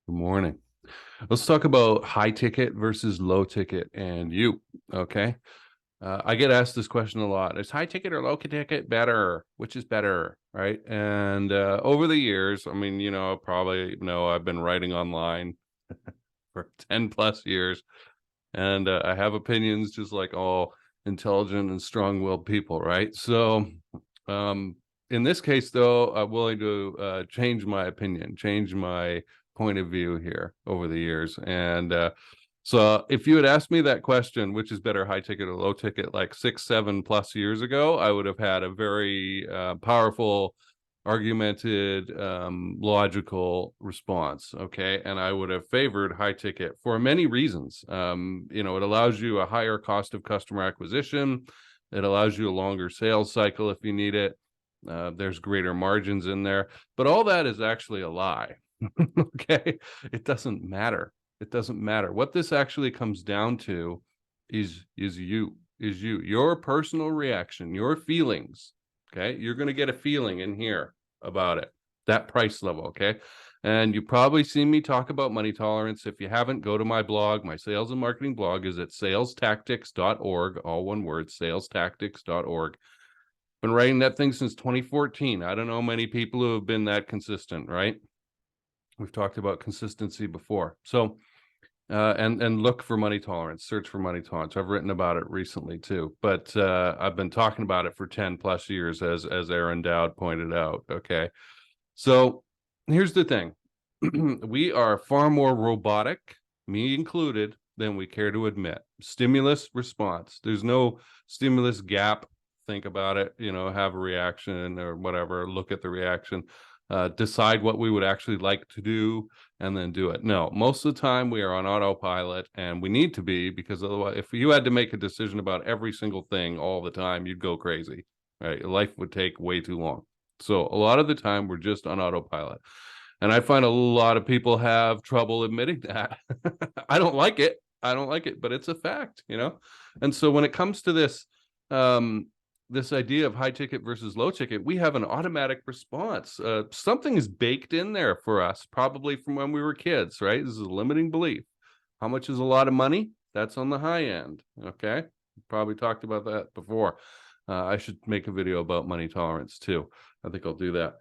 Good morning. Let's talk about high ticket versus low ticket and you. Okay. I get asked this question a lot. Is high ticket or low ticket better? Which is better? Right. And over the years, I mean, probably know I've been writing online for 10 plus years, and I have opinions just like all intelligent and strong willed people. Right. So, um, in this case, though, I'm willing to change my opinion, change my point of view here over the years. And so if you had asked me that question, which is better, high ticket or low ticket, like 6, 7 plus years ago, I would have had a very powerful, argumented, logical response. Okay. And I would have favored high ticket for many reasons. It allows you a higher cost of customer acquisition. It allows you a longer sales cycle if you need it. There's greater margins in there, but all that is actually a lie. Okay. It doesn't matter. It doesn't matter. What this actually comes down to is your personal reaction, your feelings. Okay. You're going to get a feeling in here about it, that price level. Okay. And you probably seen me talk about money tolerance. If you haven't, go to my blog. My sales and marketing blog is at salestactics.org, all one word, salestactics.org. Been writing that thing since 2014. I don't know many people who have been that consistent, right? We've talked about consistency before. So, and look for money tolerance, search for money tolerance. I've written about it recently too, but I've been talking about it for 10 plus years, as Aaron Dowd pointed out. Okay. So here's the thing. We are far more robotic, me included, than we care to admit. Stimulus response. There's no stimulus gap. Think about it, have a reaction or whatever, look at the reaction, decide what we would actually like to do, and then do it. No, most of the time we are on autopilot, and we need to be, because otherwise, if you had to make a decision about every single thing all the time, you'd go crazy, right? Your life would take way too long. So a lot of the time we're just on autopilot. And I find a lot of people have trouble admitting that. I don't like it. I don't like it, but it's a fact. And so when it comes to this idea of high ticket versus low ticket, we have an automatic response. Something is baked in there for us, probably from when we were kids, right? This is a limiting belief. How much is a lot of money? That's on the high end. Okay. Probably talked about that before. I should make a video about money tolerance too. I think I'll do that.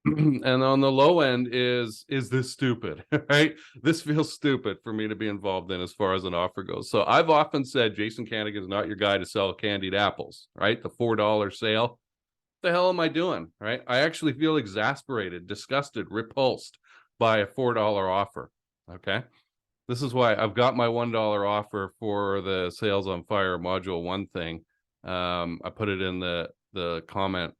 And on the low end is this stupid, right? This feels stupid for me to be involved in as far as an offer goes. So I've often said Jason Kanigan is not your guy to sell candied apples, right? The $4 sale. What the hell am I doing, right? I actually feel exasperated, disgusted, repulsed by a $4 offer. Okay. This is why I've got my $1 offer for the Sales on Fire Module 1 thing. I put it in the comment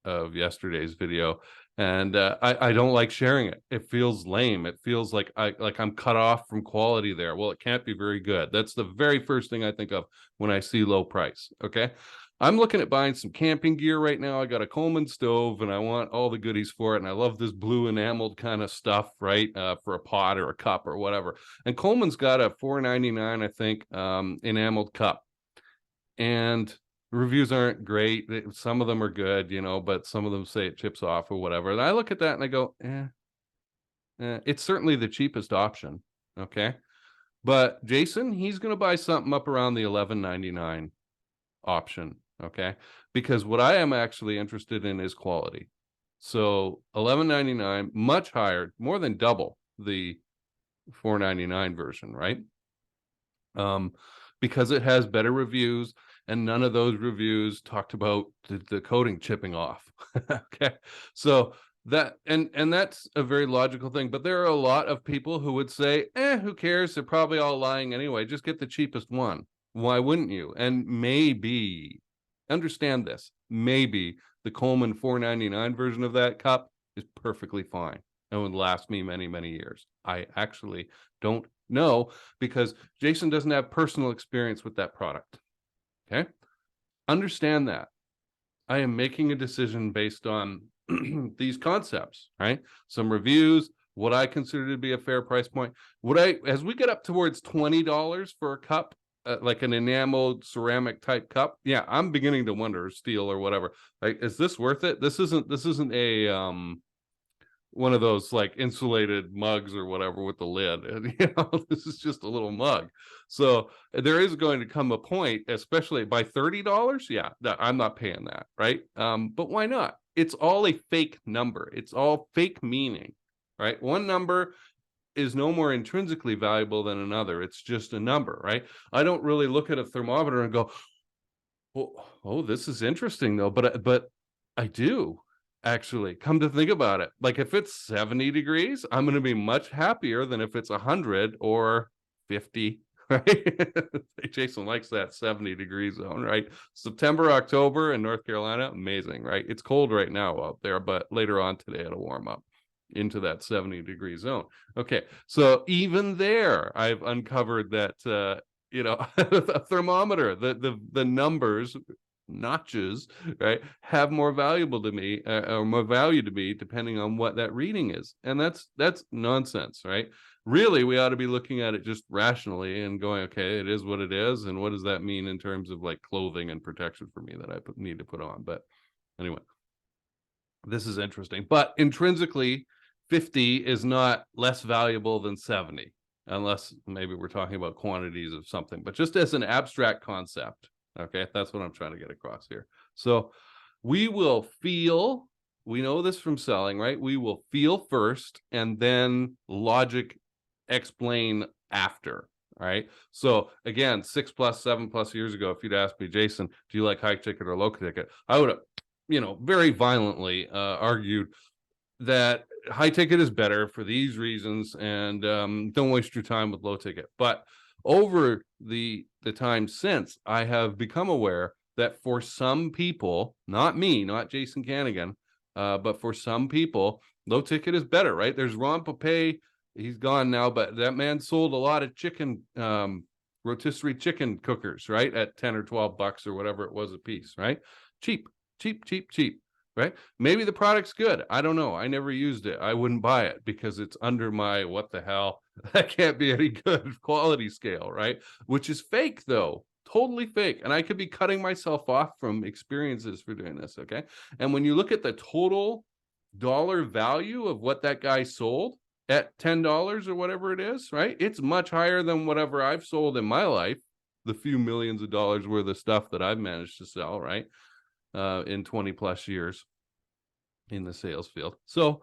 of yesterday's video, and I don't like sharing it. It feels lame. It feels like I'm cut off from quality there. Well, it can't be very good. That's the very first thing I think of when I see low price. Okay. I'm looking at buying some camping gear right now. I got a Coleman stove and I want all the goodies for it. And I love this blue enameled kind of stuff, right? For a pot or a cup or whatever. And Coleman's got a $4.99, I think, enameled cup. And reviews aren't great. Some of them are good, but some of them say it chips off or whatever. And I look at that and I go, it's certainly the cheapest option. Okay. But Jason, he's going to buy something up around the $11.99 option. Okay. Because what I am actually interested in is quality. So $11.99, much higher, more than double the $4.99 version, right? Because it has better reviews, and none of those reviews talked about the coating chipping off. Okay. So and that's a very logical thing, but there are a lot of people who would say, who cares? They're probably all lying anyway. Just get the cheapest one. Why wouldn't you? And maybe, understand this, maybe the Coleman $4.99 version of that cup is perfectly fine and would last me many, many years. I actually don't know, because Jason doesn't have personal experience with that product. Okay. Understand that. I am making a decision based on these concepts, right? Some reviews, what I consider to be a fair price point. As we get up towards $20 for a cup, like an enameled ceramic type cup, yeah, I'm beginning to wonder, steel or whatever, like, is this worth it? This isn't a one of those like insulated mugs or whatever with the lid. And, this is just a little mug. So there is going to come a point, especially by $30. Yeah, I'm not paying that, right? But why not? It's all a fake number. It's all fake meaning, right? One number is no more intrinsically valuable than another. It's just a number, right? I don't really look at a thermometer and go, oh, this is interesting though. But I do actually come to think about it. Like if it's 70 degrees, I'm going to be much happier than if it's 100 or 50. Right. Jason likes that 70 degree zone, right? September, October in North Carolina, amazing, right? It's cold right now out there, but later on today it'll warm up into that 70 degree zone. Okay, so even there, I've uncovered that a thermometer, the numbers, notches, right, have more valuable to me, or more value to me, depending on what that reading is, and that's nonsense, right? Really, we ought to be looking at it just rationally and going, okay, it is what it is, and what does that mean in terms of like clothing and protection for me that I need to put on? But anyway, this is interesting. But intrinsically, 50 is not less valuable than 70, unless maybe we're talking about quantities of something, but just as an abstract concept. Okay, that's what I'm trying to get across here. So we will feel, we know this from selling, right? We will feel first and then logic explain after. Right. So again, 6+, 7+ years ago, if you'd asked me, Jason, do you like high ticket or low ticket? I would have, very violently argued that high ticket is better for these reasons, and don't waste your time with low ticket. But over the time since, I have become aware that for some people, not me, not Jason Kanigan, but for some people, low ticket is better, right? There's Ron Papay, he's gone now, but that man sold a lot of chicken, rotisserie chicken cookers, right? At 10 or 12 bucks or whatever it was a piece, right? Cheap. Right? Maybe the product's good. I don't know. I never used it. I wouldn't buy it because it's under my what the hell. That can't be any good quality scale, right? Which is fake though. Totally fake. And I could be cutting myself off from experiences for doing this, okay? And when you look at the total dollar value of what that guy sold at $10 or whatever it is, right? It's much higher than whatever I've sold in my life, the few millions of dollars worth of stuff that I've managed to sell, right? In 20+ years in the sales field. So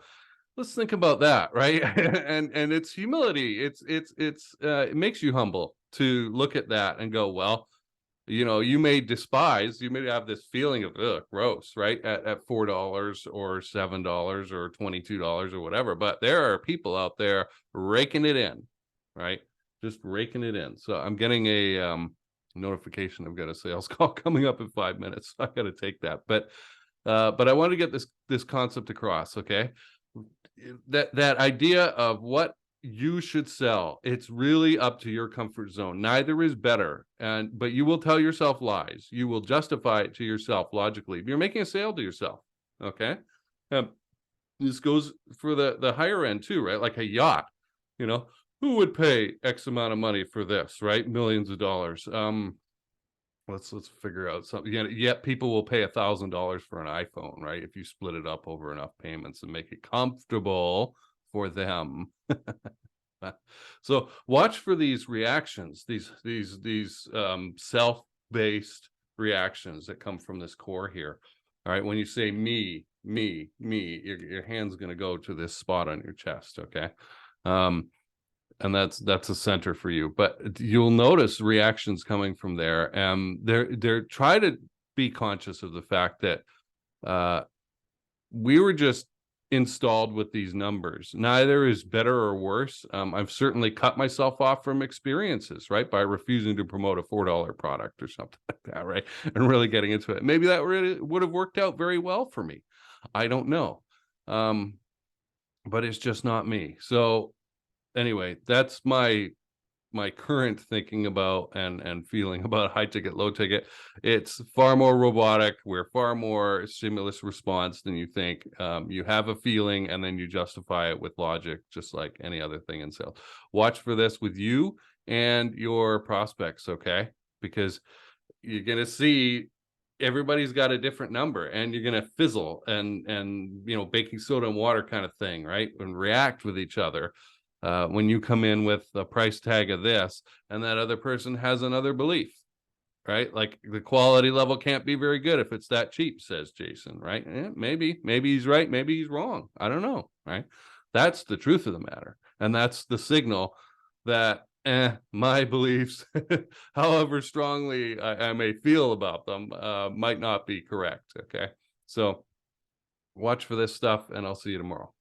let's think about that, right? and it's humility. It makes you humble to look at that and go, well, you may despise, you may have this feeling of gross, right? At $4 or $7 or $22 or whatever, but there are people out there raking it in, right? Just raking it in. So I'm getting a notification I've got a sales call coming up in 5 minutes. So I got to take that. But I want to get this concept across, okay? That idea of what you should sell, it's really up to your comfort zone. Neither is better, but you will tell yourself lies. You will justify it to yourself logically. You're making a sale to yourself, okay? This goes for the higher end too, right? Like a yacht, who would pay X amount of money for this, right? Millions of dollars. Let's figure out something. Yet people will pay $1,000 for an iPhone, right? If you split it up over enough payments and make it comfortable for them. So watch for these reactions, these self-based reactions that come from this core here. All right, when you say me, your hand's going to go to this spot on your chest, okay? And that's a center for you, but you'll notice reactions coming from there. They're try to be conscious of the fact that we were just installed with these numbers. Neither is better or worse. I've certainly cut myself off from experiences, right, by refusing to promote a $4 product or something like that, right, and really getting into it. Maybe that really would have worked out very well for me. I don't know, but it's just not me. So anyway, that's my current thinking about and feeling about high ticket, low ticket. It's far more robotic. We're far more stimulus response than you think. You have a feeling and then you justify it with logic, just like any other thing in sales. Watch for this with you and your prospects, okay? Because you're going to see everybody's got a different number, and you're going to fizzle and baking soda and water kind of thing, right? And react with each other. When you come in with a price tag of this and that other person has another belief, right? Like the quality level can't be very good if it's that cheap, says Jason, right? Maybe he's right, maybe he's wrong. I don't know, right? That's the truth of the matter. And that's the signal that my beliefs, however strongly I may feel about them, might not be correct. Okay. So watch for this stuff, and I'll see you tomorrow.